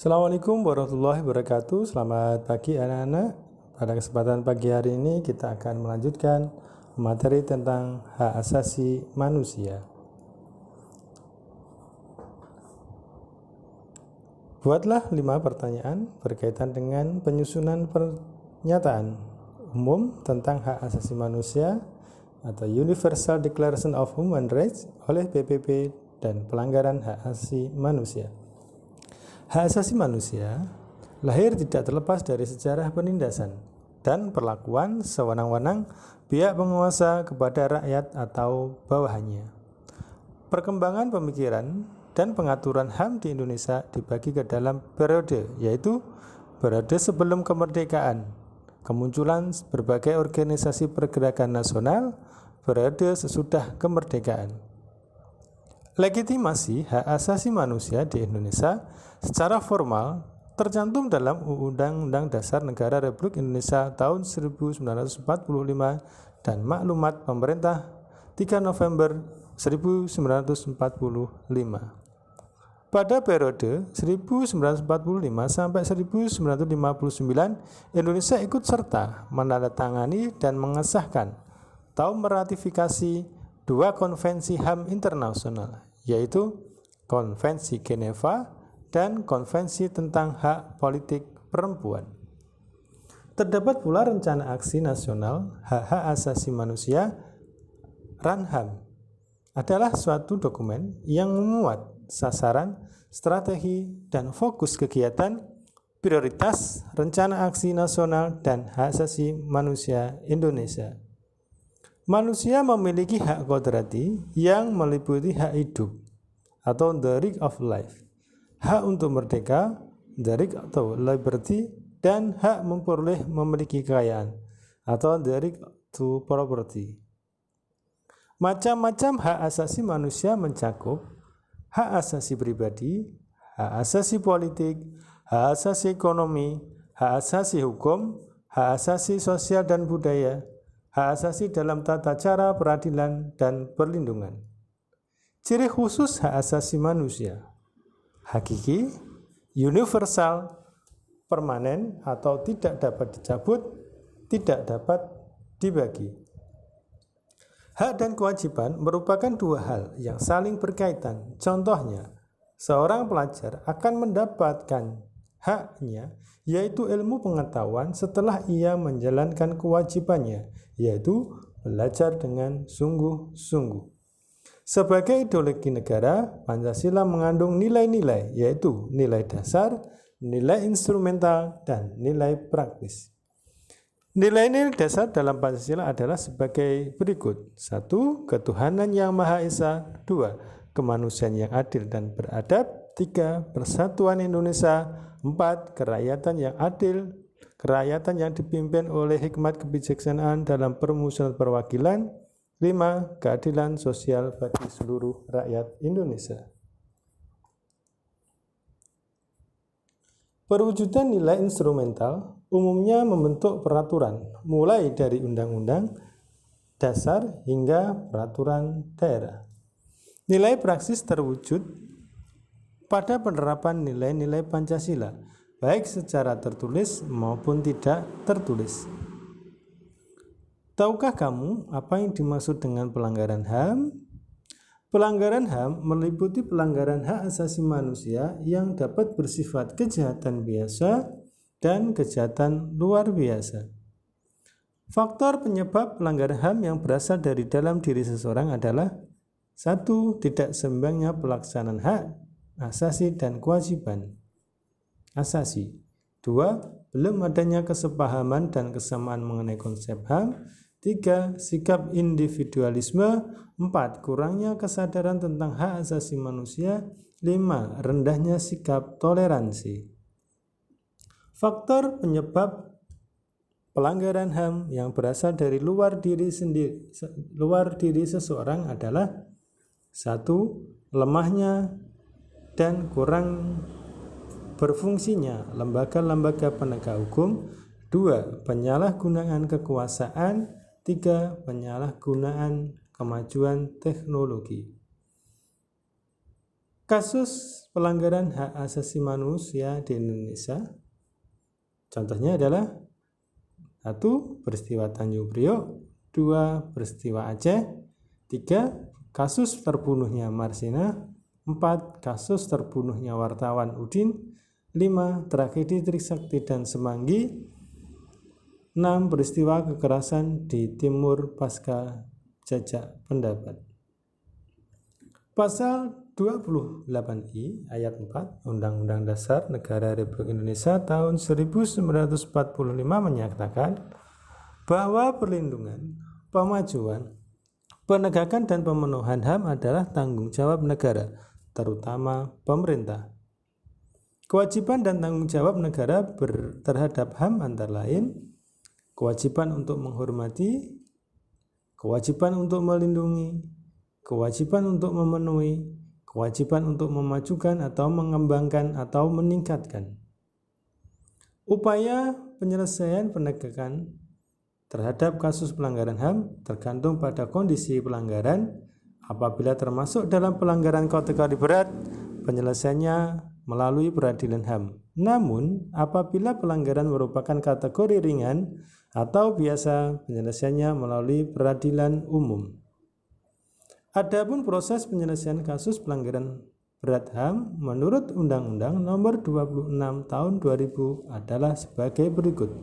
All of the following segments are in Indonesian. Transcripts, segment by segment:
Assalamualaikum warahmatullahi wabarakatuh. Selamat pagi anak-anak. Pada kesempatan pagi hari ini kita akan melanjutkan materi tentang hak asasi manusia. Buatlah 5 pertanyaan berkaitan dengan penyusunan pernyataan umum tentang hak asasi manusia atau Universal Declaration of Human Rights oleh PBB dan pelanggaran hak asasi manusia. Hak asasi manusia lahir tidak terlepas dari sejarah penindasan dan perlakuan sewenang-wenang pihak penguasa kepada rakyat atau bawahannya. Perkembangan pemikiran dan pengaturan HAM di Indonesia dibagi ke dalam periode, yaitu periode sebelum kemerdekaan, kemunculan berbagai organisasi pergerakan nasional, periode sesudah kemerdekaan. Legitimasi hak asasi manusia di Indonesia secara formal tercantum dalam Undang-Undang Dasar Negara Republik Indonesia tahun 1945 dan Maklumat Pemerintah 3 November 1945. Pada periode 1945 sampai 1959, Indonesia ikut serta menandatangani dan mengesahkan atau meratifikasi 2 konvensi HAM internasional, yaitu Konvensi Geneva dan Konvensi tentang Hak Politik Perempuan. Terdapat pula Rencana Aksi Nasional Hak-Hak Asasi Manusia (RANHAM). Adalah suatu dokumen yang memuat sasaran, strategi, dan fokus kegiatan, prioritas, rencana aksi nasional dan hak asasi manusia Indonesia. Manusia memiliki hak kodrati yang meliputi hak hidup atau the right of life, hak untuk merdeka, the right atau liberty, dan hak memiliki kekayaan atau the right to property. Macam-macam hak asasi manusia mencakup hak asasi pribadi, hak asasi politik, hak asasi ekonomi, hak asasi hukum, hak asasi sosial dan budaya, hak asasi dalam tata cara peradilan dan perlindungan. Ciri khusus hak asasi manusia: hakiki, universal, permanen atau tidak dapat dicabut, tidak dapat dibagi. Hak dan kewajiban merupakan 2 hal yang saling berkaitan. Contohnya, seorang pelajar akan mendapatkan haknya, yaitu ilmu pengetahuan setelah ia menjalankan kewajibannya, yaitu belajar dengan sungguh-sungguh. Sebagai ideologi negara, Pancasila mengandung nilai-nilai, yaitu nilai dasar, nilai instrumental, dan nilai praktis. Nilai-nilai dasar dalam Pancasila adalah sebagai berikut: 1. Ketuhanan yang Maha Esa. 2. Kemanusiaan yang adil dan beradab. 3. Persatuan Indonesia. 4. Kerakyatan yang adil, kerakyatan yang dipimpin oleh hikmat kebijaksanaan dalam permusuhan perwakilan. 5. Keadilan sosial bagi seluruh rakyat Indonesia. Perwujudan nilai instrumental umumnya membentuk peraturan, mulai dari undang-undang dasar hingga peraturan daerah. Nilai praksis terwujud pada penerapan nilai-nilai Pancasila, baik secara tertulis maupun tidak tertulis. Tahukah kamu apa yang dimaksud dengan pelanggaran HAM? Pelanggaran HAM meliputi pelanggaran hak asasi manusia yang dapat bersifat kejahatan biasa dan kejahatan luar biasa. Faktor penyebab pelanggaran HAM yang berasal dari dalam diri seseorang adalah: 1. Tidak seimbangnya pelaksanaan hak asasi dan kewajiban asasi. 2. Belum adanya kesepahaman dan kesamaan mengenai konsep HAM. 3. Sikap individualisme. 4. Kurangnya kesadaran tentang hak asasi manusia. 5. Rendahnya sikap toleransi. Faktor penyebab pelanggaran HAM yang berasal dari luar diri seseorang adalah: 1. Lemahnya dan kurang berfungsinya lembaga-lembaga penegak hukum. 2. Penyalahgunaan kekuasaan. 3. Penyalahgunaan kemajuan teknologi. kasus pelanggaran hak asasi manusia di Indonesia. Contohnya adalah 1. Peristiwa Tanjung Priok, 2. Peristiwa Aceh, 3. Kasus terbunuhnya Marsina, 4. Kasus terbunuhnya wartawan Udin, 5. Tragedi Trisakti dan Semanggi, 6. Peristiwa kekerasan di Timur pasca jajak pendapat. Pasal 28I ayat 4 Undang-Undang Dasar Negara Republik Indonesia tahun 1945 menyatakan bahwa perlindungan, pemajuan, penegakan dan pemenuhan HAM adalah tanggung jawab negara, terutama pemerintah. Kewajiban dan tanggung jawab negara terhadap HAM antara lain kewajiban untuk menghormati, kewajiban untuk melindungi, kewajiban untuk memenuhi, kewajiban untuk memajukan atau mengembangkan atau meningkatkan. Upaya penyelesaian penegakan terhadap kasus pelanggaran HAM tergantung pada kondisi pelanggaran. Apabila termasuk dalam pelanggaran kategori berat, penyelesaiannya melalui peradilan HAM. Namun, apabila pelanggaran merupakan kategori ringan atau biasa, penyelesaiannya melalui peradilan umum. Adapun proses penyelesaian kasus pelanggaran berat HAM menurut Undang-Undang Nomor 26 Tahun 2000 adalah sebagai berikut.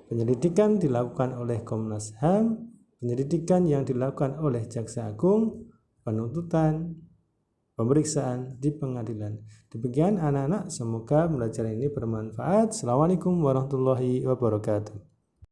Penyelidikan dilakukan oleh Komnas HAM, penyelidikan yang dilakukan oleh Jaksa Agung, penuntutan, pemeriksaan di pengadilan. Demikian anak-anak, semoga belajar ini bermanfaat. Assalamualaikum warahmatullahi wabarakatuh.